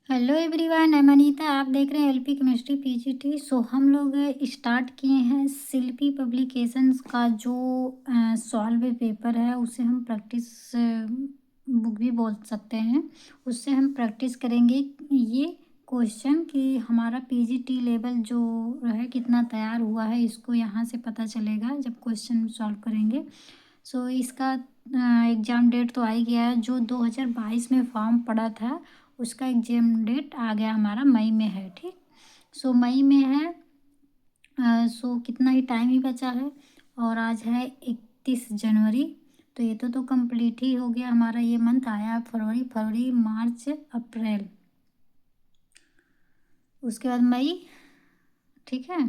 Hello everyone, मैं अनीता। आप देख रहे हैं एलपी केमिस्ट्री पीजीटी। हम लोग स्टार्ट किए हैं शिल्पी पब्लिकेशंस का जो सॉल्व पेपर है, उसे हम प्रैक्टिस बुक भी बोल सकते हैं। उससे हम प्रैक्टिस करेंगे ये क्वेश्चन कि हमारा पीजीटी लेवल जो है कितना तैयार हुआ है, इसको यहाँ से पता चलेगा जब क्वेश्चन सॉल्व करेंगे। इसका एग्ज़ाम डेट तो आ ही गया है। जो 2022 में फॉर्म पड़ा था उसका एग्जाम डेट आ गया, हमारा मई में है। ठीक, मई में है। कितना ही टाइम ही बचा है और आज है 31 जनवरी। तो ये तो कंप्लीट ही हो गया हमारा। ये मंथ आया फरवरी मार्च अप्रैल, उसके बाद मई। ठीक है,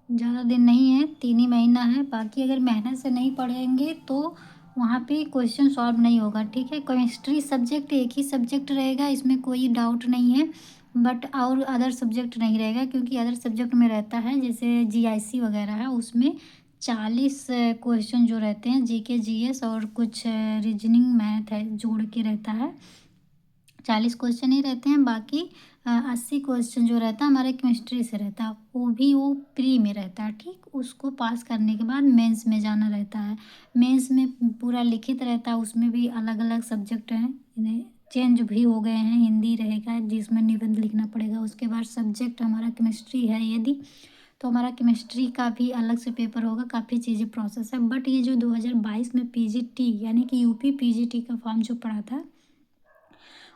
ज़्यादा दिन नहीं है, 3 ही महीना है। बाकी अगर मेहनत से नहीं पढ़ेंगे तो वहाँ पे क्वेश्चन सॉल्व नहीं होगा। ठीक है, केमिस्ट्री सब्जेक्ट एक ही सब्जेक्ट रहेगा, इसमें कोई डाउट नहीं है। बट और अदर सब्जेक्ट नहीं रहेगा, क्योंकि अदर सब्जेक्ट में रहता है जैसे जीआईसी वगैरह है, उसमें 40 क्वेश्चन जो रहते हैं, जीके जीएस और कुछ रीजनिंग मैथ है जोड़ के रहता है। 40 क्वेश्चन ही रहते हैं। बाकी 80 क्वेश्चन जो रहता है हमारे केमिस्ट्री से रहता है, वो प्री में रहता है। ठीक, उसको पास करने के बाद मेंस में जाना रहता है। मेंस में पूरा लिखित रहता है, उसमें भी अलग अलग सब्जेक्ट हैं, इन्हें चेंज भी हो गए हैं। हिंदी रहेगा जिसमें निबंध लिखना पड़ेगा। उसके बाद सब्जेक्ट हमारा केमिस्ट्री है यदि, तो हमारा केमिस्ट्री का भी अलग से पेपर होगा। काफ़ी चीज़ें प्रोसेस है। बट ये जो 2022 में पीजीटी यानी कि यूपी पीजीटी का फॉर्म जो पड़ा था,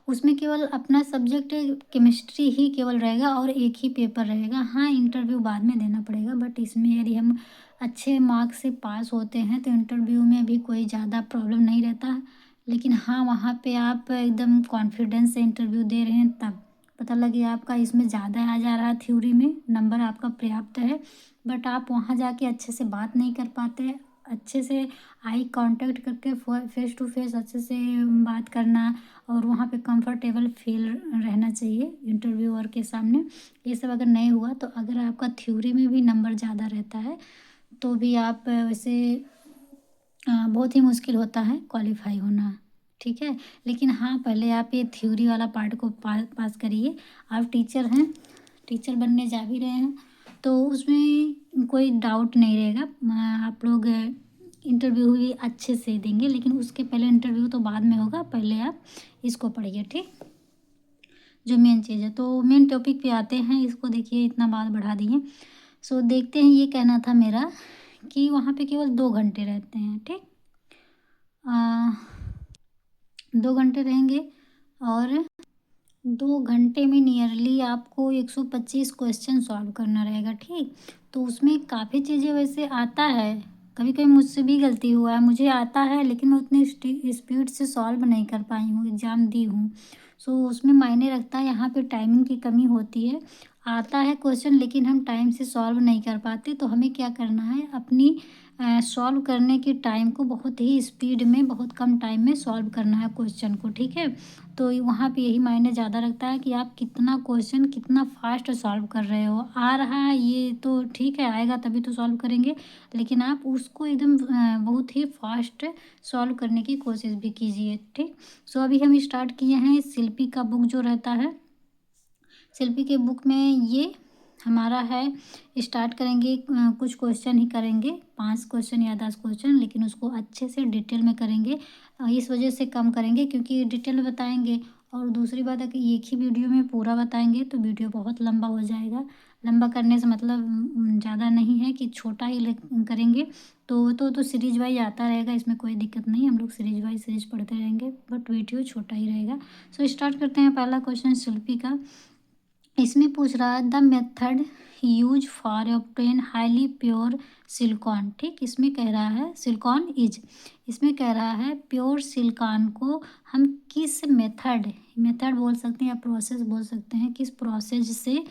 उसमें केवल अपना सब्जेक्ट केमिस्ट्री ही केवल रहेगा और एक ही पेपर रहेगा। हाँ, इंटरव्यू बाद में देना पड़ेगा, बट इसमें यदि हम अच्छे मार्क्स से पास होते हैं तो इंटरव्यू में भी कोई ज़्यादा प्रॉब्लम नहीं रहता। लेकिन हाँ, वहाँ पे आप एकदम कॉन्फिडेंस से इंटरव्यू दे रहे हैं, तब पता लगे आपका इसमें ज़्यादा आ जा रहा है, थ्योरी में नंबर आपका पर्याप्त है, बट आप वहाँ जाके अच्छे से बात नहीं कर पाते। अच्छे से आई कांटेक्ट करके फेस टू फेस अच्छे से बात करना और वहाँ पे कंफर्टेबल फील रहना चाहिए इंटरव्यूअर के सामने। ये सब अगर नहीं हुआ तो अगर आपका थ्योरी में भी नंबर ज़्यादा रहता है तो भी आप वैसे बहुत ही मुश्किल होता है क्वालिफाई होना। ठीक है, लेकिन हाँ, पहले आप ये थ्योरी वाला पार्ट को पास करिए। आप टीचर हैं, टीचर बनने जा भी रहे हैं, तो उसमें कोई डाउट नहीं रहेगा। आप लोग इंटरव्यू ही अच्छे से देंगे, लेकिन उसके पहले इंटरव्यू तो बाद में होगा। पहले आप इसको पढ़िए। ठीक, जो मेन चीज़ है। तो मेन टॉपिक पे आते हैं, इसको देखिए, इतना बात बढ़ा दिए। देखते हैं। ये कहना था मेरा कि वहाँ पे केवल 2 घंटे रहते हैं। ठीक, 2 घंटे रहेंगे और 2 घंटे में नियरली आपको 125 क्वेश्चन सॉल्व करना रहेगा। ठीक, तो उसमें काफ़ी चीज़ें वैसे आता है। कभी कभी मुझसे भी गलती हुआ है, मुझे आता है लेकिन मैं उतनी स्पीड से सॉल्व नहीं कर पाई हूँ, एग्ज़ाम दी हूँ। उसमें मायने रखता है, यहाँ पे टाइमिंग की कमी होती है। आता है क्वेश्चन लेकिन हम टाइम से सॉल्व नहीं कर पाते, तो हमें क्या करना है, अपनी सॉल्व करने की टाइम को बहुत ही स्पीड में, बहुत कम टाइम में सॉल्व करना है क्वेश्चन को। ठीक है, तो वहाँ पे यही मायने ज़्यादा रखता है कि आप कितना क्वेश्चन कितना फास्ट सॉल्व कर रहे हो। आ रहा है ये तो ठीक है, आएगा तभी तो सॉल्व करेंगे, लेकिन आप उसको एकदम बहुत ही फास्ट सॉल्व करने की कोशिश भी कीजिए। ठीक, अभी हम स्टार्ट किए हैं शिल्पी का बुक जो रहता है। शिल्पी के बुक में ये हमारा है, स्टार्ट करेंगे कुछ क्वेश्चन ही करेंगे, 5 क्वेश्चन या 10 क्वेश्चन, लेकिन उसको अच्छे से डिटेल में करेंगे। इस वजह से कम करेंगे क्योंकि डिटेल में बताएंगे, और दूसरी बात है कि एक ही वीडियो में पूरा बताएंगे तो वीडियो बहुत लंबा हो जाएगा। लंबा करने से मतलब ज़्यादा नहीं है कि छोटा ही करेंगे, तो सीरीज वाइज आता रहेगा, इसमें कोई दिक्कत नहीं। हम लोग सीरीज वाइज सीरीज पढ़ते रहेंगे, बट वीडियो छोटा ही रहेगा। स्टार्ट करते हैं। पहला क्वेश्चन शिल्पी का, इसमें पूछ रहा है the method use for obtain highly pure silicon. ठीक, इसमें कह रहा है सिलिकॉन इज, इसमें कह रहा है प्योर सिलिकॉन को हम किस मेथड बोल सकते हैं या प्रोसेस बोल सकते हैं, किस प्रोसेस से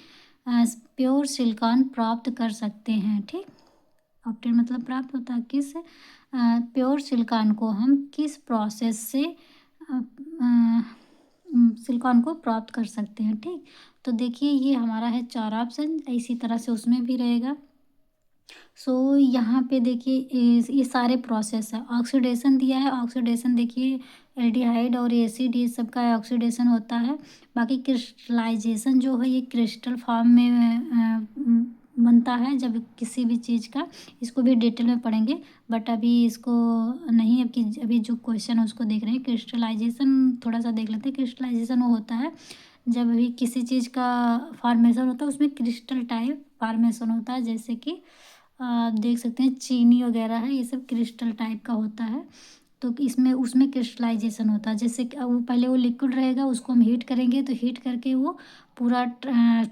प्योर सिलिकॉन प्राप्त कर सकते हैं। ठीक, ऑब्टेन मतलब प्राप्त होता है। किस प्योर सिलिकॉन को हम किस प्रोसेस से सिलिकॉन को प्राप्त कर सकते हैं। ठीक, तो देखिए ये हमारा है 4 ऑप्शन, इसी तरह से उसमें भी रहेगा। सो यहाँ पे देखिए ये सारे प्रोसेस है। ऑक्सीडेशन दिया है, ऑक्सीडेशन देखिए एल्डिहाइड और एसिड ये सब का ऑक्सीडेशन होता है। बाकी क्रिस्टलाइजेशन जो है ये क्रिस्टल फॉर्म में बनता है जब किसी भी चीज़ का। इसको भी डिटेल में पढ़ेंगे, बट अभी इसको नहीं, अब कि अभी जो क्वेश्चन है उसको देख रहे हैं। क्रिस्टलाइजेशन थोड़ा सा देख लेते हैं। क्रिस्टलाइजेशन वो होता है जब भी किसी चीज़ का फॉर्मेशन होता है उसमें क्रिस्टल टाइप फॉर्मेशन होता है। जैसे कि आप देख सकते हैं चीनी वगैरह है, ये सब क्रिस्टल टाइप का होता है। तो इसमें उसमें क्रिस्टलाइजेशन होता है। जैसे कि वो पहले वो लिक्विड रहेगा, उसको हम हीट करेंगे तो हीट करके वो पूरा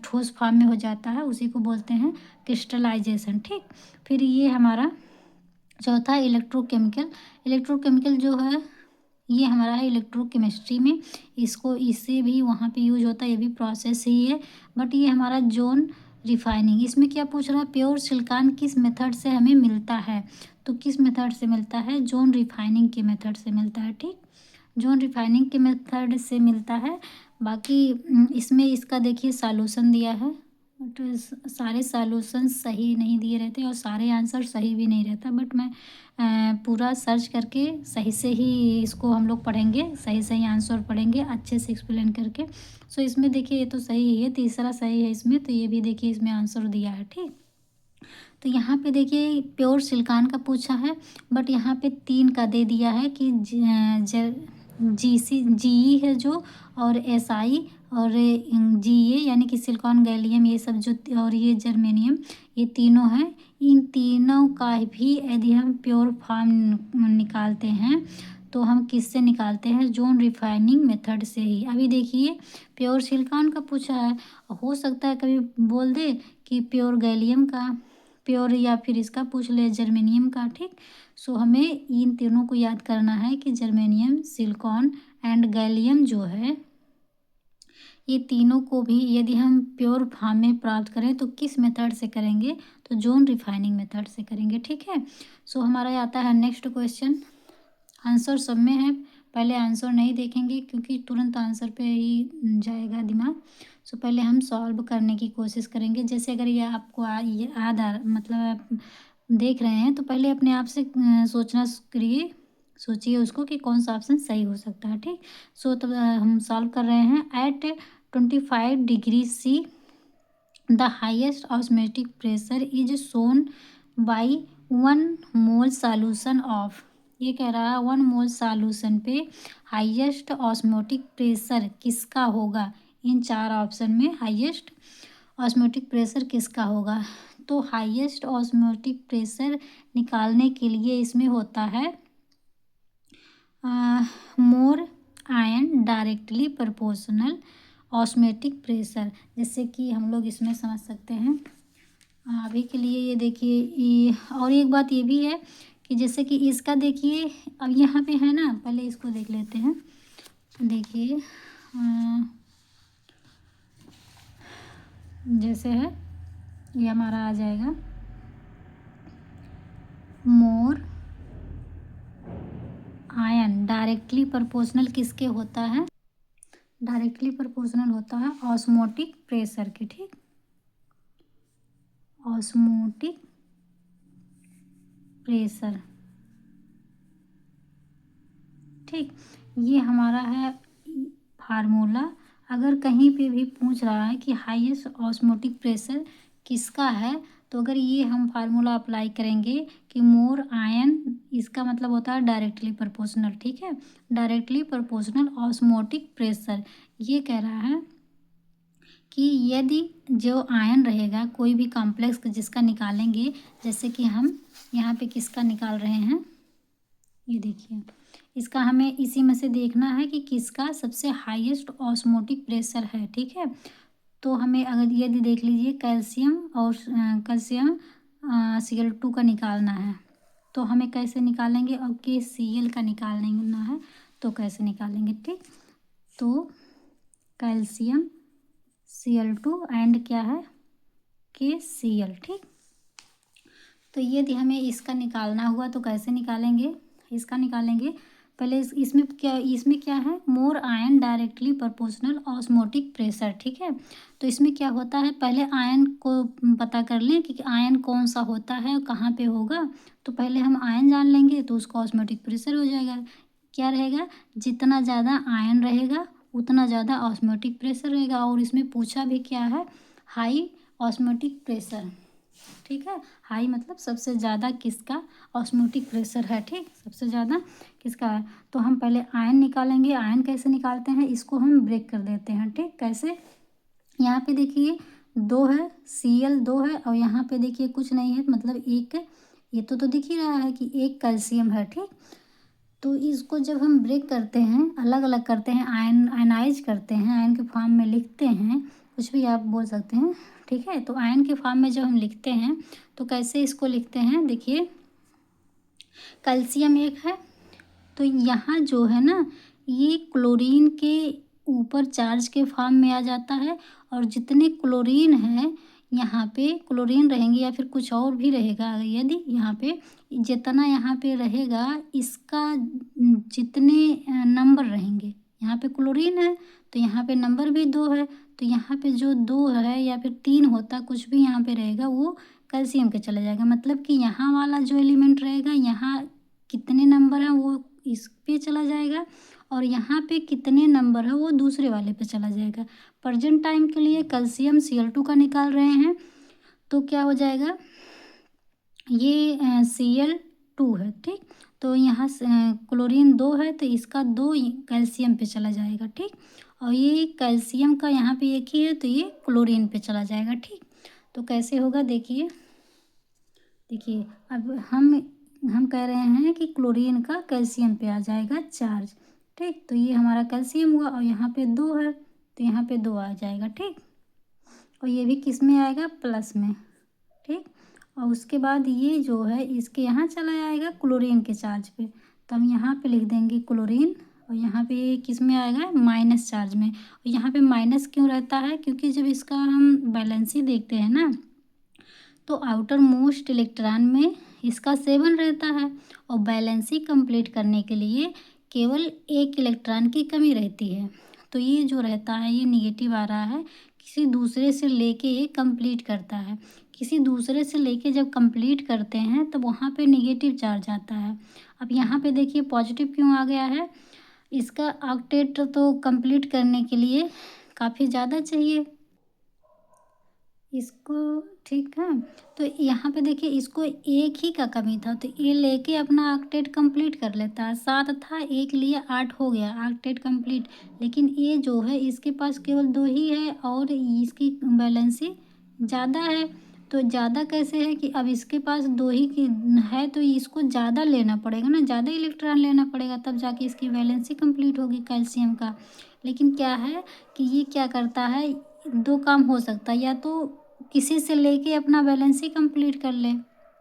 ठोस फॉर्म में हो जाता है, उसी को बोलते हैं क्रिस्टलाइजेशन। ठीक, फिर ये हमारा चौथा इलेक्ट्रोकेमिकल। इलेक्ट्रोकेमिकल जो है ये हमारा है इलेक्ट्रोकेमिस्ट्री में। इसको इससे भी वहाँ पे यूज होता है, ये भी प्रोसेस ही है। बट ये हमारा जोन रिफाइनिंग, इसमें क्या पूछ रहा है, प्योर सिलिकॉन किस मेथड से हमें मिलता है। तो किस मेथड से मिलता है, जोन रिफाइनिंग के मेथड से मिलता है। ठीक, जोन रिफाइनिंग के मेथड से मिलता है। बाकी इसमें इसका देखिए सॉल्यूशन दिया है, बट सारे सॉल्यूशन सही नहीं दिए रहते और सारे आंसर सही भी नहीं रहता। बट मैं पूरा सर्च करके सही से ही इसको हम लोग पढ़ेंगे, सही सही आंसर पढ़ेंगे अच्छे से एक्सप्लेन करके। सो इसमें देखिए ये तो सही है, तीसरा सही है इसमें, तो ये भी देखिए इसमें आंसर दिया है। ठीक, तो यहाँ पे देखिए प्योर सिलिकॉन का पूछा है, बट यहाँ पे 3 का दे दिया है कि जी है जो, और SI और GA यानी कि सिलिकॉन गैलियम ये सब जो, और ये जर्मेनियम, ये तीनों हैं। इन तीनों का भी यदि हम प्योर फॉर्म निकालते हैं तो हम किससे निकालते हैं, जोन रिफाइनिंग मेथड से ही। अभी देखिए प्योर सिलिकॉन का पूछा है, हो सकता है कभी बोल दे कि प्योर गैलियम का, प्योर, या फिर इसका पूछ ले जर्मेनियम का। ठीक, सो हमें इन तीनों को याद करना है कि जर्मेनियम, सिलिकॉन एंड गैलियम जो है, ये तीनों को भी यदि हम प्योर फॉर्म में प्राप्त करें तो किस मेथड से करेंगे, तो जोन रिफाइनिंग मेथड से करेंगे। ठीक है, सो हमारा आता है नेक्स्ट क्वेश्चन। आंसर सब में है, पहले आंसर नहीं देखेंगे क्योंकि तुरंत आंसर पे ही जाएगा दिमाग। सो पहले हम सॉल्व करने की कोशिश करेंगे। जैसे अगर ये आपको ये आधा मतलब आप देख रहे हैं तो पहले अपने आप से सोचना करिए, सोचिए उसको कि कौन सा ऑप्शन सही हो सकता है। ठीक, सो तब हम सॉल्व कर रहे हैं। At 25 degree C the highest osmotic pressure is shown by 1 mole solution of. ये कह रहा है 1 मोल सॉल्यूशन पे हाईएस्ट ऑस्मोटिक प्रेशर किसका होगा। इन 4 ऑप्शन में हाईएस्ट ऑस्मोटिक प्रेशर किसका होगा। तो हाईएस्ट ऑस्मोटिक प्रेशर निकालने के लिए इसमें होता है more ion directly proportional osmotic pressure. जैसे कि हम लोग इसमें समझ सकते हैं अभी के लिए। ये देखिए ये, और एक बात ये भी है कि जैसे कि इसका देखिए अब यहाँ पे है ना, पहले इसको देख लेते हैं। देखिए जैसे है ये हमारा आ जाएगा मोर आयन डायरेक्टली प्रोपोर्शनल किसके होता है, डायरेक्टली प्रोपोर्शनल होता है ऑस्मोटिक प्रेशर के। ठीक, ऑस्मोटिक प्रेशर। ठीक, ये हमारा है फार्मूला। अगर कहीं पे भी पूछ रहा है कि हाईएस्ट ऑस्मोटिक प्रेशर किसका है, तो अगर ये हम फार्मूला अप्लाई करेंगे कि मोर आयन, इसका मतलब होता है डायरेक्टली प्रोपोर्शनल। ठीक है, डायरेक्टली प्रोपोर्शनल ऑस्मोटिक प्रेशर। ये कह रहा है कि यदि जो आयन रहेगा कोई भी कॉम्प्लेक्स जिसका निकालेंगे, जैसे कि हम यहाँ पे किसका निकाल रहे हैं, ये देखिए इसका हमें इसी में से देखना है कि किसका सबसे हाईएस्ट ऑस्मोटिक प्रेशर है। ठीक है, तो हमें अगर यदि देख लीजिए कैल्शियम और कैल्शियम Cl2 का निकालना है तो हमें कैसे निकालेंगे, और KCl का निकालना है तो कैसे निकालेंगे। ठीक, तो कैल्शियम Cl2 एंड क्या है KCl। ठीक, तो यदि हमें इसका निकालना हुआ तो कैसे निकालेंगे, इसका निकालेंगे पहले इसमें क्या है, more ion directly proportional osmotic pressure, ठीक है। तो इसमें क्या होता है, पहले आयन को पता कर लें कि आयन कौन सा होता है और कहाँ पे होगा। तो पहले हम आयन जान लेंगे तो उसका ऑस्मोटिक प्रेशर हो जाएगा। क्या रहेगा, जितना ज़्यादा आयन रहेगा उतना ज़्यादा ऑस्मोटिक प्रेशर रहेगा। और इसमें पूछा भी क्या है, हाई ऑस्मोटिक प्रेशर, ठीक है। हाई मतलब सबसे ज़्यादा किसका ऑस्मोटिक प्रेशर है, ठीक, सबसे ज़्यादा किसका है। तो हम पहले आयन निकालेंगे। आयन कैसे निकालते हैं, इसको हम ब्रेक कर देते हैं, ठीक। कैसे, यहाँ पे देखिए 2 है, Cl2 है और यहाँ पे देखिए कुछ नहीं है, मतलब एक, ये तो दिख ही रहा है कि एक कैल्शियम है, ठीक। तो इसको जब हम ब्रेक करते हैं, अलग अलग करते हैं, आयनाइज करते हैं, आयन के फॉर्म में लिखते हैं, कुछ भी आप बोल सकते हैं, ठीक है। तो आयन के फॉर्म में जब हम लिखते हैं तो कैसे इसको लिखते हैं, देखिए कैल्शियम एक है, तो यहाँ जो है ना, ये क्लोरीन के ऊपर चार्ज के फॉर्म में आ जाता है। और जितने क्लोरीन है यहाँ पे, क्लोरीन रहेंगे या फिर कुछ और भी रहेगा, यदि यहाँ पे जितना यहाँ पे रहेगा, इसका जितने नंबर रहेंगे, यहाँ पे क्लोरीन है तो यहाँ पे नंबर भी 2 है, तो यहाँ पे जो 2 है या फिर 3 होता, कुछ भी यहाँ पे रहेगा वो कैल्शियम के चला जाएगा। मतलब कि यहाँ वाला जो एलिमेंट रहेगा, यहाँ कितने नंबर हैं वो इस पे चला जाएगा और यहाँ पे कितने नंबर है वो दूसरे वाले पे चला जाएगा। प्रेजेंट टाइम के लिए कैल्शियम Cl2 का निकाल रहे हैं, तो क्या हो जाएगा, ये Cl2 है, ठीक। तो यहाँ क्लोरीन 2 है तो इसका 2 कैल्शियम पे चला जाएगा, ठीक। और ये कैल्शियम का यहाँ पे एक ही है तो ये क्लोरीन पे चला जाएगा, ठीक। तो कैसे होगा, देखिए अब हम कह रहे हैं कि क्लोरीन का कैल्शियम पे आ जाएगा चार्ज, ठीक। तो ये हमारा कैल्शियम हुआ और यहाँ पे 2 है तो यहाँ पे 2 आ जाएगा, ठीक। और ये भी किस में आएगा, प्लस में, ठीक। और उसके बाद ये जो है इसके यहाँ चला जाएगा क्लोरीन के चार्ज पे, तो हम यहाँ पे लिख देंगे क्लोरीन और यहाँ पे किस में आएगा, माइनस चार्ज में। और यहाँ पे माइनस क्यों रहता है, क्योंकि जब इसका हम बैलेंसी देखते हैं ना, तो आउटर मोस्ट इलेक्ट्रॉन में इसका 7 रहता है और बैलेंसी कंप्लीट करने के लिए केवल 1 इलेक्ट्रॉन की कमी रहती है। तो ये जो रहता है ये निगेटिव आ रहा है, किसी दूसरे से लेके ये कंप्लीट करता है। किसी दूसरे से लेके जब कंप्लीट करते हैं तब वहाँ पे निगेटिव चार्ज आता है। अब यहाँ पे देखिए पॉजिटिव क्यों आ गया है, इसका ऑक्टेट तो कंप्लीट करने के लिए काफ़ी ज़्यादा चाहिए इसको, ठीक है। तो यहाँ पे देखिए इसको 1 ही का कमी था तो ये लेके अपना ऑक्टेट कंप्लीट कर लेता है। 7 था, 1 लिए 8 हो गया ऑक्टेट कंप्लीट। लेकिन ये जो है इसके पास केवल 2 ही है और इसकी बैलेंसी ज़्यादा है। तो ज़्यादा कैसे है कि अब इसके पास 2 ही की है तो इसको ज़्यादा लेना पड़ेगा ना, ज़्यादा इलेक्ट्रॉन लेना पड़ेगा तब जाके इसकी बैलेंसी कंप्लीट होगी कैल्शियम का। लेकिन क्या है कि ये क्या करता है, 2 काम हो सकता है, या तो किसी से लेके अपना बैलेंसी कंप्लीट कर ले,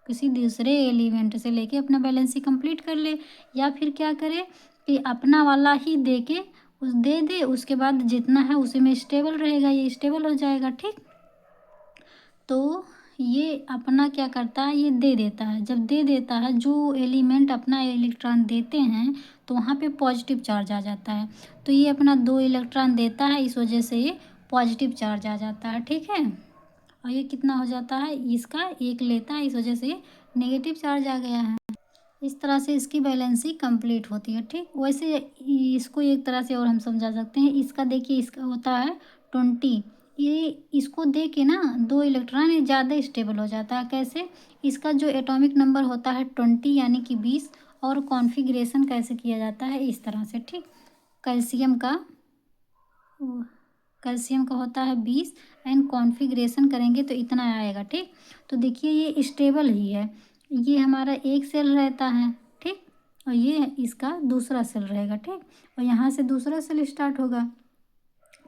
किसी दूसरे एलिमेंट से लेके अपना बैलेंसी कंप्लीट कर ले, या फिर क्या करे कि अपना वाला ही दे के दे दे, उसके बाद जितना है उसी में स्टेबल रहेगा, ये स्टेबल हो जाएगा, ठीक। तो ये अपना क्या करता है, ये दे देता है। जब दे देता है, जो एलिमेंट अपना इलेक्ट्रॉन देते हैं तो वहाँ पे पॉजिटिव चार्ज आ जाता है। तो ये अपना 2 इलेक्ट्रॉन देता है, इस वजह से ये पॉजिटिव चार्ज आ जाता है, ठीक है। और ये कितना हो जाता है, इसका 1 लेता है, इस वजह से नेगेटिव चार्ज आ गया है। इस तरह से इसकी बैलेंसी कंप्लीट होती है, ठीक। वैसे इसको एक तरह से और हम समझा सकते हैं, इसका देखिए इसका होता है 20, ये इसको दे के ना 2 इलेक्ट्रॉन ये ज़्यादा स्टेबल हो जाता है। कैसे, इसका जो एटॉमिक नंबर होता है 20 यानी कि 20, और कॉन्फ़िगरेशन कैसे किया जाता है इस तरह से, ठीक। कैल्शियम का कैल्शियम का होता है 20 एंड कॉन्फ़िगरेशन करेंगे तो इतना आएगा, ठीक। तो देखिए ये स्टेबल ही है, ये हमारा एक सेल रहता है, ठीक। और ये इसका दूसरा सेल रहेगा, ठीक। और यहाँ से दूसरा सेल स्टार्ट होगा।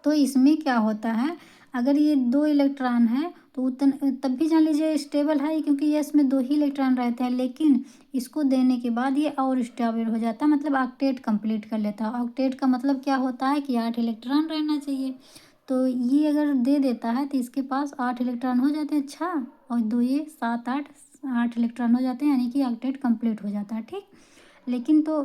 तो इसमें क्या होता है, अगर ये 2 इलेक्ट्रॉन है तो तब भी जान लीजिए स्टेबल है, क्योंकि ये इसमें 2 ही इलेक्ट्रॉन रहते हैं। लेकिन इसको देने के बाद ये और स्टेबल हो जाता है, मतलब ऑक्टेट कंप्लीट कर लेता है। ऑक्टेट का मतलब क्या होता है कि 8 इलेक्ट्रॉन रहना चाहिए। तो ये अगर दे देता है तो इसके पास 8 इलेक्ट्रॉन हो जाते हैं, अच्छा, और 2 ये 7 8 8 इलेक्ट्रॉन हो जाते हैं, यानी कि ऑक्टेट कंप्लीट हो जाता है, ठीक। लेकिन तो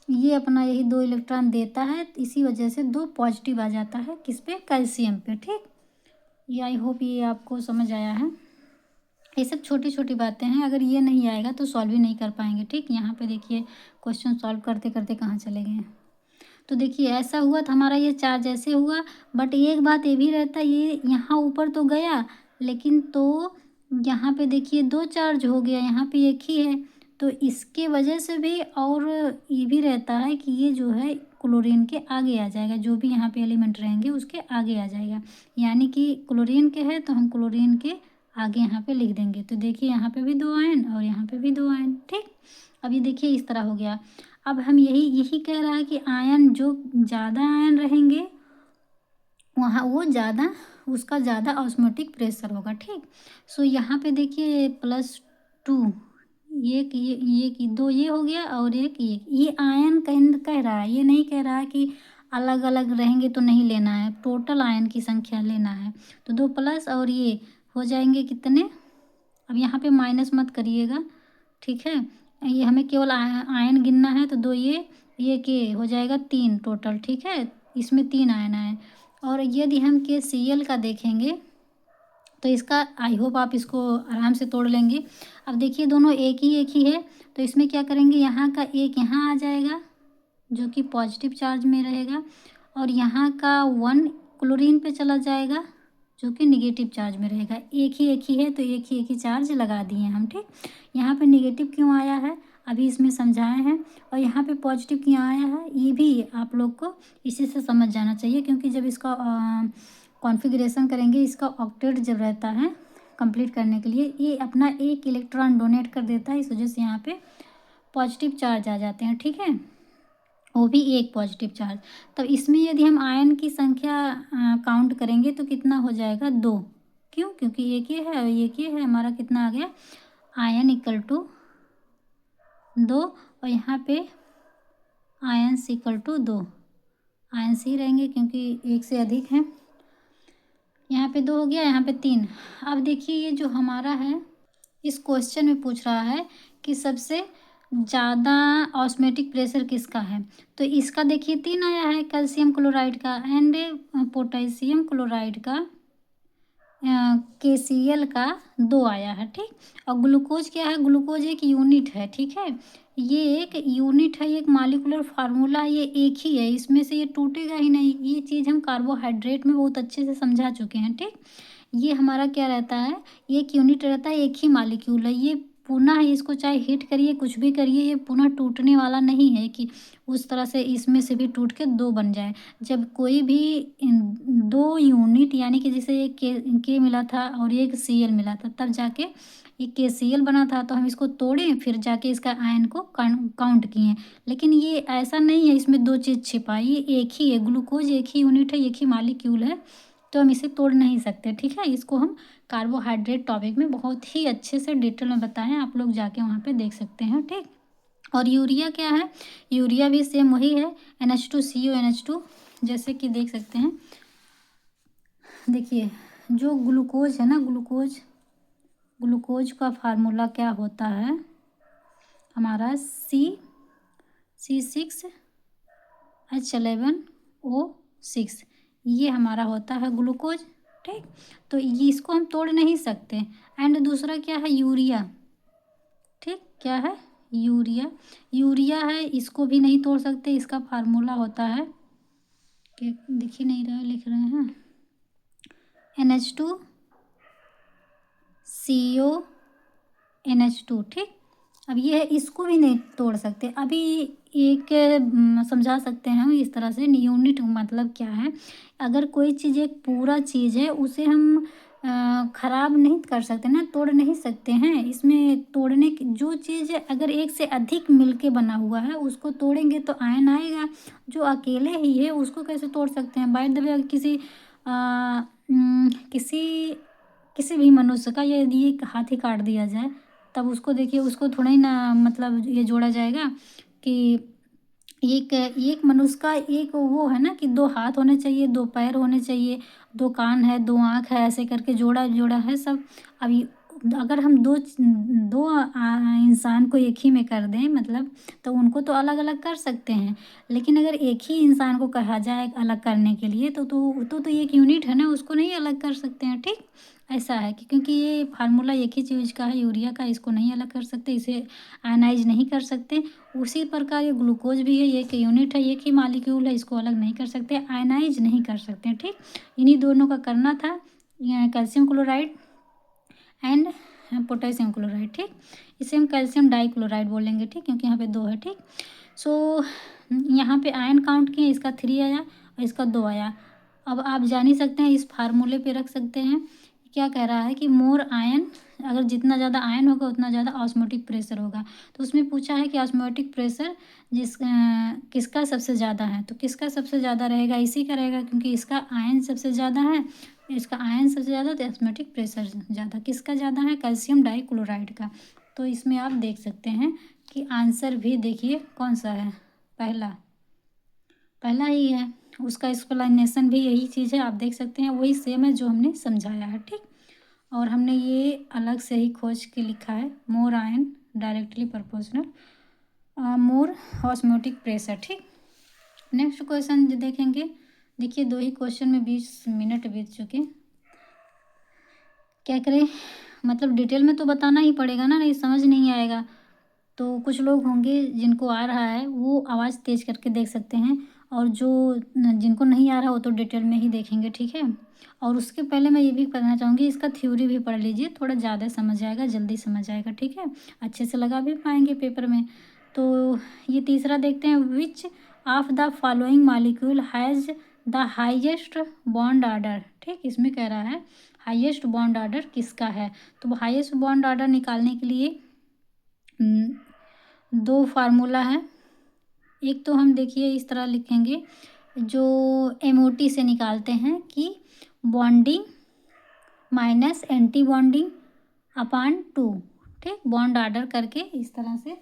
ये अपना यही 2 इलेक्ट्रॉन देता है, इसी वजह से 2 पॉजिटिव आ जाता है किस पे, कैल्शियम पे। ठीक, ये आई होप ये आपको समझ आया है। ये सब छोटी छोटी बातें हैं, अगर ये नहीं आएगा तो सॉल्व ही नहीं कर पाएंगे। ठीक, यहाँ पे देखिए क्वेश्चन सॉल्व करते करते कहाँ चले गए हैं। तो देखिए ऐसा हुआ तो हमारा ये चार्ज ऐसे हुआ, बट एक बात ये भी रहता है, ये यहाँ ऊपर तो गया, लेकिन तो यहाँ पे देखिए 2 चार्ज हो गया, यहाँ पे एक ही है, तो इसके वजह से भी और ये भी रहता है कि ये जो है क्लोरीन के आगे आ जाएगा, जो भी यहाँ पे एलिमेंट रहेंगे उसके आगे आ जाएगा। यानी कि क्लोरीन के है तो हम क्लोरीन के आगे यहाँ पे लिख देंगे। तो देखिए यहाँ पे भी 2 आयन और यहाँ पे भी 2 आयन। ठीक, अब ये देखिए इस तरह हो गया। अब हम यही यही कह रहा है कि आयन जो ज़्यादा आयन रहेंगे वहाँ वो ज़्यादा, उसका ज़्यादा ऑस्मोटिक प्रेशर होगा। ठीक, सो यहाँ पे देखिए +2, एक ये कि 2 ये हो गया और एक ये आयन कह रहा है, ये नहीं कह रहा है कि अलग अलग रहेंगे तो नहीं लेना है, टोटल आयन की संख्या लेना है। तो 2 प्लस और ये हो जाएंगे कितने, अब यहाँ पे माइनस मत करिएगा। ठीक है, ये हमें केवल आयन गिनना है, तो 2 ये के हो जाएगा 3 टोटल। ठीक है, इसमें 3 आयन आए। और यदि हम KCl का देखेंगे तो इसका आई होप आप इसको आराम से तोड़ लेंगे। अब देखिए दोनों एक ही है, तो इसमें क्या करेंगे, यहाँ का एक यहाँ आ जाएगा जो कि पॉजिटिव चार्ज में रहेगा, और यहाँ का 1 क्लोरीन पे चला जाएगा जो कि निगेटिव चार्ज में रहेगा। एक ही है तो एक ही चार्ज लगा दिए हम। ठीक, यहाँ पे निगेटिव क्यों आया है अभी इसमें समझाए हैं, और यहाँ पे पॉजिटिव क्यों आया है ये भी आप लोग को इसी से समझ जाना चाहिए, क्योंकि जब इसका कॉन्फ़िगरेशन करेंगे, इसका ऑक्टेट जब रहता है कंप्लीट करने के लिए, ये अपना एक इलेक्ट्रॉन डोनेट कर देता है, इस वजह से यहाँ पे पॉजिटिव चार्ज आ जाते हैं। ठीक है, वो भी एक पॉजिटिव चार्ज। तो इसमें यदि हम आयन की संख्या काउंट करेंगे तो कितना हो जाएगा, 2। क्यों, क्योंकि एक ये है और एक ये है, हमारा कितना आ गया, आयन इक्वल टू 2, और यहाँ पे आयन इक्वल टू 2, आयन सी रहेंगे क्योंकि एक से अधिक है। यहाँ पे 2 हो गया, यहाँ पे 3। अब देखिए ये जो हमारा है इस क्वेश्चन में पूछ रहा है कि सबसे ज़्यादा ऑस्मेटिक प्रेशर किसका है, तो इसका देखिए 3 आया है कैल्शियम क्लोराइड का, एंड पोटेशियम क्लोराइड का, KCl का 2 आया है। ठीक, और ग्लूकोज क्या है, ग्लूकोज एक यूनिट है। ठीक है, ये एक यूनिट है, एक मॉलिक्यूलर फार्मूला है, ये एक ही है, इसमें से ये टूटेगा ही नहीं। ये चीज़ हम कार्बोहाइड्रेट में बहुत अच्छे से समझा चुके हैं। ठीक, ये हमारा क्या रहता है, एक यूनिट रहता है, एक ही मॉलिक्यूल है, ये पुनः इसको चाहे हीट करिए कुछ भी करिए, ये पुनः टूटने वाला नहीं है कि उस तरह से इसमें से भी टूट के 2 बन जाए। जब कोई भी 2 यूनिट, यानी कि जैसे एक के मिला था और एक Cl मिला था, तब जाके ये KCl बना था, तो हम इसको तोड़े फिर जाके इसका आयन को काउंट किए। लेकिन ये ऐसा नहीं है, इसमें 2 चीज़ छिपाई, ये एक ही है, ग्लूकोज एक ही यूनिट है, एक ही मॉलिक्यूल है, तो हम इसे तोड़ नहीं सकते। ठीक है, इसको हम कार्बोहाइड्रेट टॉपिक में बहुत ही अच्छे से डिटेल में बताएं, आप लोग जाके वहाँ पे देख सकते हैं। ठीक, और यूरिया क्या है, यूरिया भी सेम वही है, NH2CONH2, जैसे कि देख सकते हैं। देखिए जो ग्लूकोज है ना, ग्लूकोज का फार्मूला क्या होता है हमारा, C6H11O6, ये हमारा होता है ग्लूकोज। ठीक, तो ये इसको हम तोड़ नहीं सकते। एंड दूसरा क्या है, यूरिया। ठीक, क्या है, यूरिया है, इसको भी नहीं तोड़ सकते, इसका फार्मूला होता है कि दिख ही नहीं रहा है, लिख रहे हैं NH2CONH2। ठीक, अब ये है, इसको भी नहीं तोड़ सकते। अभी एक समझा सकते हैं हम इस तरह से, यूनिट मतलब क्या है, अगर कोई चीज़ एक पूरा चीज़ है उसे हम ख़राब नहीं कर सकते ना, तोड़ नहीं सकते हैं। इसमें तोड़ने की जो चीज़ अगर एक से अधिक मिलके बना हुआ है उसको तोड़ेंगे तो आयन आएगा, जो अकेले ही है उसको कैसे तोड़ सकते हैं। बाय द वे किसी किसी भी मनुष्य का यदि एक हाथ ही काट दिया जाए, तब उसको देखिए, उसको थोड़ा ही ना मतलब ये जोड़ा जाएगा कि एक मनुष्य का एक वो है ना कि 2 हाथ होने चाहिए, 2 पैर होने चाहिए, 2 कान है, 2 आँख है, ऐसे करके जोड़ा है सब। अभी अगर हम दो इंसान को एक ही में कर दें मतलब, तो उनको तो अलग अलग कर सकते हैं। लेकिन अगर एक ही इंसान को कहा जाए अलग करने के लिए तो एक यूनिट है ना, उसको नहीं अलग कर सकते हैं। ठीक, ऐसा है कि क्योंकि ये फार्मूला एक ही चीज़ का है यूरिया का, इसको नहीं अलग कर सकते, इसे आयनाइज नहीं कर सकते। उसी प्रकार ये ग्लूकोज भी है, ये एक यूनिट है, एक ही मालिक्यूल है, इसको अलग नहीं कर सकते, आयनाइज नहीं कर सकते। ठीक, इन्हीं दोनों का करना था, calcium chloride and potassium chloride. ठीक, इसे हम कैल्शियम डाई क्लोराइड बोलेंगे। ठीक, क्योंकि यहाँ पे 2 है। ठीक, सो यहाँ पे आयन काउंट किए, इसका 3 आया और इसका 2 आया। अब आप जान ही सकते हैं, इस फार्मूले पे रख सकते हैं। क्या कह रहा है कि मोर आयन, अगर जितना ज़्यादा आयन होगा उतना ज़्यादा ऑस्मोटिक प्रेशर होगा। तो उसमें पूछा है कि ऑस्मोटिक प्रेशर किसका सबसे ज़्यादा है, तो किसका सबसे ज़्यादा रहेगा, इसी का रहेगा, क्योंकि इसका आयन सबसे ज़्यादा है, इसका आयन सबसे ज़्यादा, तो ऑस्मोटिक प्रेशर ज़्यादा किसका ज़्यादा है, कैल्शियम डाई क्लोराइड का। तो इसमें आप देख सकते हैं कि आंसर भी देखिए कौन सा है, पहला ही है। उसका एक्सप्लेनेशन भी यही चीज़ है, आप देख सकते हैं, वही सेम है जो हमने समझाया है। ठीक, और हमने ये अलग से ही खोज के लिखा है, more ion directly proportional more osmotic pressure. ठीक, नेक्स्ट क्वेश्चन जो देखेंगे, देखिए 2 ही क्वेश्चन में 20 मिनट बीत चुके। क्या करें, मतलब डिटेल में तो बताना ही पड़ेगा ना, नहीं समझ नहीं आएगा। तो कुछ लोग होंगे जिनको आ रहा है वो आवाज़ तेज़ करके देख सकते हैं, और जिनको नहीं आ रहा वो तो डिटेल में ही देखेंगे। ठीक है, और उसके पहले मैं ये भी करना चाहूँगी, इसका थ्योरी भी पढ़ लीजिए, थोड़ा ज़्यादा समझ आएगा, जल्दी समझ आएगा। ठीक है, अच्छे से लगा भी पाएंगे पेपर में। तो ये तीसरा देखते हैं, which of the following molecule has the highest bond order. ठीक, इसमें कह रहा है हाईएस्ट बॉन्ड ऑर्डर किसका है। तो हाईएस्ट बॉन्ड ऑर्डर निकालने के लिए 2 फार्मूला है। एक तो हम देखिए इस तरह लिखेंगे, जो एमओटी से निकालते हैं कि bonding minus anti bonding upon 2। ठीक, बॉन्ड ऑर्डर करके इस तरह से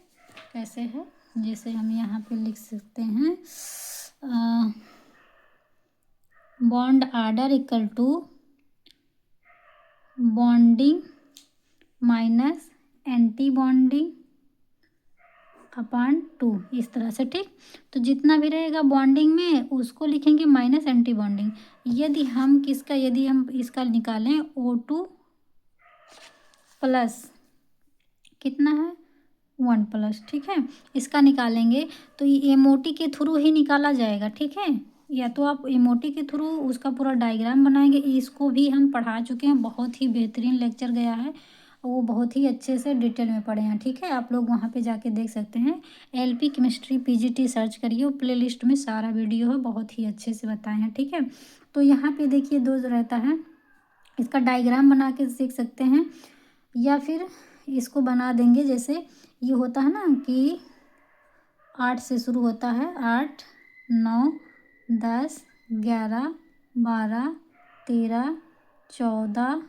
कैसे है, जैसे हम यहाँ पे लिख सकते हैं, bond order equal to bonding minus anti bonding upon 2, इस तरह से। ठीक, तो जितना भी रहेगा बॉन्डिंग में उसको लिखेंगे माइनस एंटी बॉन्डिंग। यदि हम इसका निकालें O2 प्लस कितना है 1 प्लस। ठीक है, इसका निकालेंगे तो ये एमओटी के थ्रू ही निकाला जाएगा। ठीक है, या तो आप एमओटी के थ्रू उसका पूरा डायग्राम बनाएंगे, इसको भी हम पढ़ा चुके हैं, बहुत ही बेहतरीन लेक्चर गया है, वो बहुत ही अच्छे से डिटेल में पढ़े हैं। ठीक है, आप लोग वहाँ पे जाके देख सकते हैं, एलपी केमिस्ट्री पीजीटी सर्च करिए, वो प्लेलिस्ट में सारा वीडियो है, बहुत ही अच्छे से बताए हैं। ठीक है, तो यहाँ पे देखिए 2 रहता है, इसका डायग्राम बना के सीख सकते हैं, या फिर इसको बना देंगे, जैसे ये होता है ना कि 8 से शुरू होता है, 8 9 10 11 12 13 14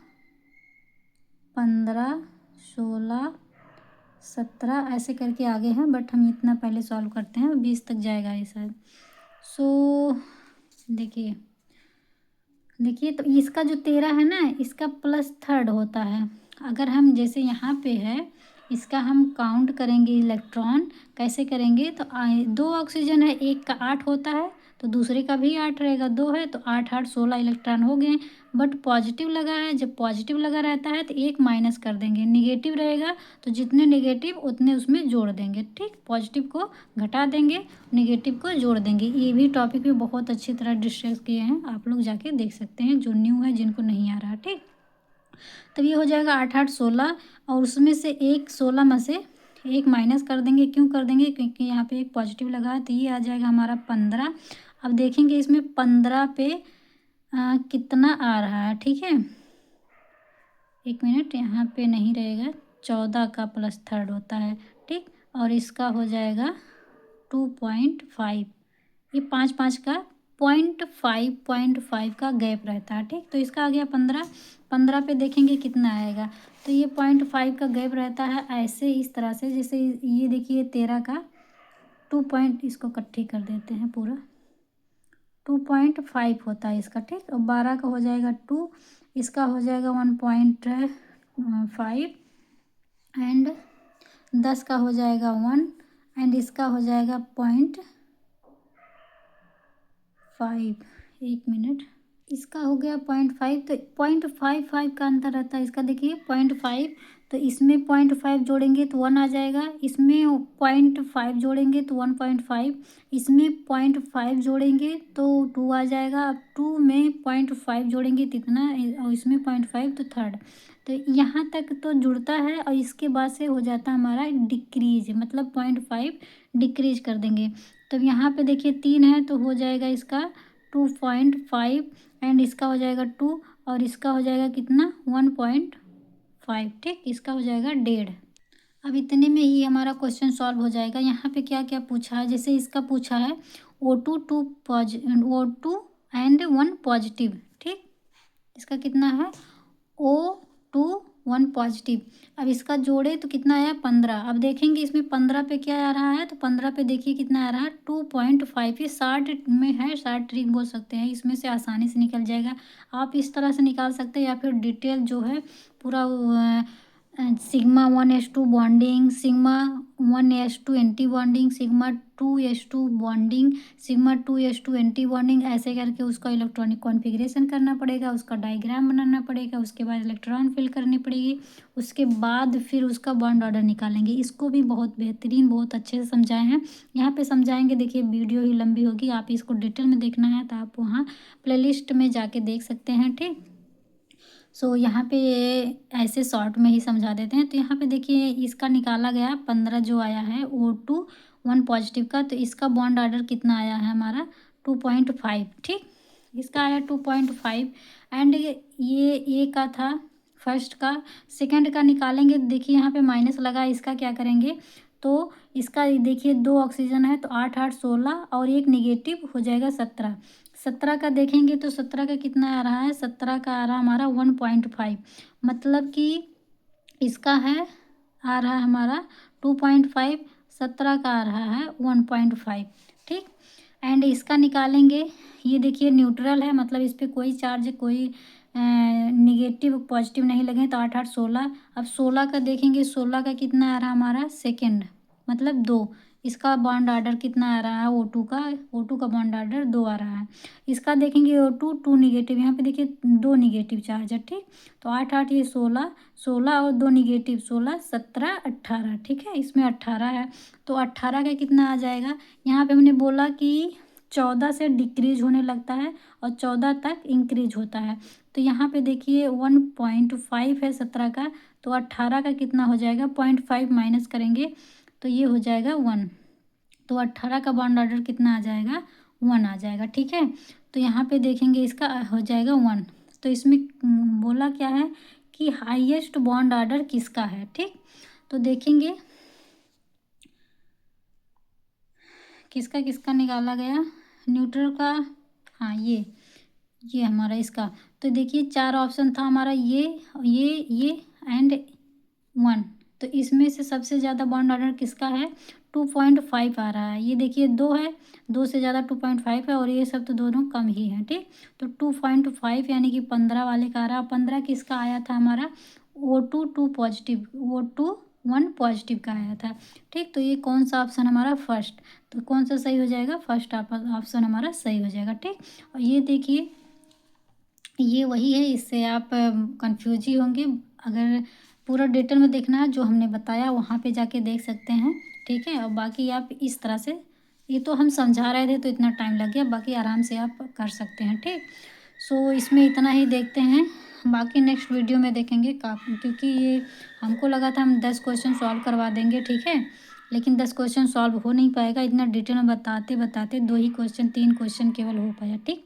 15 16 17 ऐसे करके आगे हैं, बट हम इतना पहले सॉल्व करते हैं, 20 तक जाएगा ये शायद। सो देखिए तो इसका जो 13 है ना, इसका प्लस थर्ड होता है। अगर हम जैसे यहाँ पे है, इसका हम काउंट करेंगे इलेक्ट्रॉन, कैसे करेंगे, तो 2 ऑक्सीजन है, एक का 8 होता है, तो दूसरे का भी 8 रहेगा, 2 है तो 8 8 16 इलेक्ट्रॉन हो गए। बट पॉजिटिव लगा है, जब पॉजिटिव लगा रहता है तो एक माइनस कर देंगे, निगेटिव रहेगा तो जितने निगेटिव उतने उसमें जोड़ देंगे। ठीक, पॉजिटिव को घटा देंगे, निगेटिव को जोड़ देंगे। ये भी टॉपिक भी बहुत अच्छी तरह डिस्कस किए हैं, आप लोग जाके देख सकते हैं, जो न्यू है जिनको नहीं आ रहा। ठीक, तब ये हो जाएगा 8 8 16, और उसमें से एक 16 में से एक माइनस कर देंगे। क्यों कर देंगे, क्योंकि यहाँ पे एक पॉजिटिव लगा है, तो ये आ जाएगा हमारा 15। अब देखेंगे इसमें 15 पे कितना आ रहा है। ठीक है, एक मिनट, यहाँ पे नहीं रहेगा, 14 का प्लस थर्ड होता है। ठीक, और इसका हो जाएगा 2.5, ये 5 5 का 0.5 का गैप रहता है। ठीक, तो इसका आ गया 15। 15 पे देखेंगे कितना आएगा, तो ये 0.5 का गैप रहता है, ऐसे इस तरह से, जैसे ये देखिए 13 का 2 पॉइंट, इसको इकट्ठी कर देते हैं, पूरा 2.5 होता है इसका। ठीक, और 12 का हो जाएगा 2, इसका हो जाएगा 5 एंड 10 का हो जाएगा 1 एंड इसका हो जाएगा 0.5। एक मिनट, इसका हो गया 0.5, तो 0.55 का अंतर रहता है इसका। देखिए 0.5, तो इसमें 0.5 जोड़ेंगे तो 1 आ जाएगा, इसमें 0.5 जोड़ेंगे तो 1.5, इसमें 0.5 जोड़ेंगे तो 2 आ जाएगा। अब 2 में 0.5 जोड़ेंगे तो इतना, और इसमें 0.5 तो थर्ड। तो यहाँ तक तो जुड़ता है और इसके बाद से हो जाता है हमारा डिक्रीज, मतलब 0.5 डिक्रीज कर देंगे। तो यहाँ पे देखिए 3 है तो हो जाएगा इसका 2.5 एंड इसका हो जाएगा 2 और इसका हो जाएगा कितना 1.5। ठीक, इसका हो जाएगा 1.5। अब इतने में ही हमारा क्वेश्चन सॉल्व हो जाएगा। यहाँ पे क्या क्या पूछा है, जैसे इसका पूछा है O2 एंड 1 पॉजिटिव। ठीक, इसका कितना है O2 1 पॉजिटिव। अब इसका जोड़े तो कितना आया 15। अब देखेंगे इसमें 15 पे क्या आ रहा है, तो 15 पे देखिए कितना आ रहा है 2.5। ये 60 में है, 60 ट्रिक बोल सकते हैं, इसमें से आसानी से निकल जाएगा। आप इस तरह से निकाल सकते हैं या फिर डिटेल जो है पूरा sigma 1s2 bonding, sigma 1s2 anti bonding, sigma 2s2 bonding, sigma 2s2 anti bonding, ऐसे करके उसका इलेक्ट्रॉनिक कॉन्फ़िगरेशन करना पड़ेगा, उसका डायग्राम बनाना पड़ेगा, उसके बाद इलेक्ट्रॉन फिल करनी पड़ेगी, उसके बाद फिर उसका बॉन्ड ऑर्डर निकालेंगे। इसको भी बहुत बेहतरीन, बहुत अच्छे से समझाए हैं। यहाँ पे समझाएंगे, देखिए वीडियो ही लंबी होगी, आप इसको डिटेल में देखना है तो आप वहाँ प्लेलिस्ट में जाके देख सकते हैं। ठीक, सो यहाँ पे ऐसे शॉर्ट में ही समझा देते हैं। तो यहाँ पे देखिए इसका निकाला गया 15 जो आया है O2 1 पॉजिटिव का, तो इसका बॉन्ड ऑर्डर कितना आया है हमारा 2.5। ठीक, इसका आया 2.5 एंड ये ए का था फर्स्ट का। सेकंड का निकालेंगे, देखिए यहाँ पे माइनस लगा, इसका क्या करेंगे, तो इसका देखिए 2 ऑक्सीजन है तो 8 8 16 और एक निगेटिव हो जाएगा 17। 17 का देखेंगे तो 17 का कितना आ रहा है, 17 का आ रहा है हमारा 1.5, मतलब कि इसका है आ रहा है हमारा 2.5, 17 का आ रहा है 1.5। ठीक, एंड इसका निकालेंगे, ये देखिए न्यूट्रल है, मतलब इस पर कोई चार्ज, कोई निगेटिव पॉजिटिव नहीं लगे, तो 8 8 16। अब 16 का देखेंगे, 16 का कितना आ रहा है हमारा सेकेंड, मतलब 2। इसका बॉन्ड ऑर्डर कितना आ रहा है O2 का बॉन्ड ऑर्डर 2 आ रहा है। इसका देखेंगे O2 2 निगेटिव, यहाँ पे देखिए 2 निगेटिव चार्ज है। ठीक, तो 8 8 ये 16, 16 और 2 निगेटिव 16, 17 18। ठीक है, इसमें 18 है, तो 18 का कितना आ जाएगा, यहाँ पे हमने बोला कि 14 से डिक्रीज होने लगता है और 14 तक इंक्रीज होता है। तो यहाँ पे देखिए 1.5 है 17 का, तो 18 का कितना हो जाएगा 0.5 माइनस करेंगे तो ये हो जाएगा 1। तो 18 का बॉन्ड ऑर्डर कितना आ जाएगा 1 आ जाएगा। ठीक है, तो यहाँ पे देखेंगे इसका हो जाएगा 1। तो इसमें बोला क्या है कि हाईएस्ट बॉन्ड ऑर्डर किसका है। ठीक, तो देखेंगे किसका किसका निकाला गया, न्यूट्रल का, हाँ ये हमारा इसका। तो देखिए 4 ऑप्शन था हमारा, ये एंड 1। तो इसमें से सबसे ज़्यादा बॉन्ड ऑर्डर किसका है 2.5 आ रहा है। ये देखिए 2 है, 2 से ज़्यादा 2.5 है और ये सब तो दोनों कम ही हैं। ठीक, तो 2.5 यानी कि 15 वाले का आ रहा। 15 किसका आया था हमारा O2 2 पॉजिटिव, O2 1 पॉजिटिव का आया था। ठीक, तो ये कौन सा ऑप्शन हमारा फर्स्ट, तो कौन सा सही हो जाएगा, फर्स्ट ऑप्शन हमारा सही हो जाएगा। ठीक, और ये देखिए ये वही है, इससे आप कंफ्यूज ही होंगे। अगर पूरा डिटेल में देखना है जो हमने बताया वहाँ पे जाके देख सकते हैं। ठीक है, और बाकी आप इस तरह से, ये तो हम समझा रहे थे तो इतना टाइम लग गया, बाकी आराम से आप कर सकते हैं। ठीक, सो इसमें इतना ही देखते हैं, बाकी नेक्स्ट वीडियो में देखेंगे क्योंकि ये हमको लगा था हम 10 क्वेश्चन सॉल्व करवा देंगे। ठीक है, लेकिन 10 क्वेश्चन सॉल्व हो नहीं पाएगा, इतना डिटेल में बताते बताते 2 ही क्वेश्चन 3 क्वेश्चन केवल हो पाया। ठीक,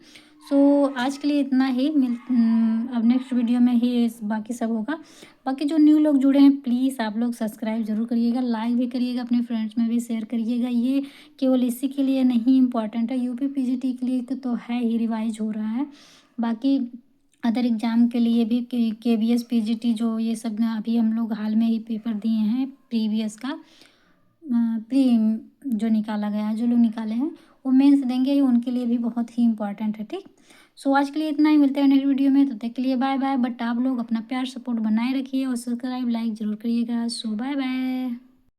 सो आज के लिए इतना ही, अब नेक्स्ट वीडियो में ही बाकी सब होगा। बाकी जो न्यू लोग जुड़े हैं प्लीज़ आप लोग सब्सक्राइब ज़रूर करिएगा, लाइक भी करिएगा, अपने फ्रेंड्स में भी शेयर करिएगा। ये केवल इसी के लिए नहीं इम्पॉर्टेंट है, यूपी पीजीटी के लिए तो है ही, रिवाइज हो रहा है। बाकी अदर एग्ज़ाम के लिए भी केवीएस पीजीटी जो ये सब ना, अभी हम लोग हाल में ही पेपर दिए हैं प्रीवियस का, प्री जो निकाला गया है, जो लोग निकाले हैं वो मेंस देंगे, उनके लिए भी बहुत ही इंपॉर्टेंट है। ठीक, सो आज के लिए इतना ही, मिलते हैं नेक्स्ट वीडियो में, तब तक के लिए बाय बाय। बट आप लोग अपना प्यार सपोर्ट बनाए रखिए और सब्सक्राइब लाइक ज़रूर करिएगा। सो बाय बाय।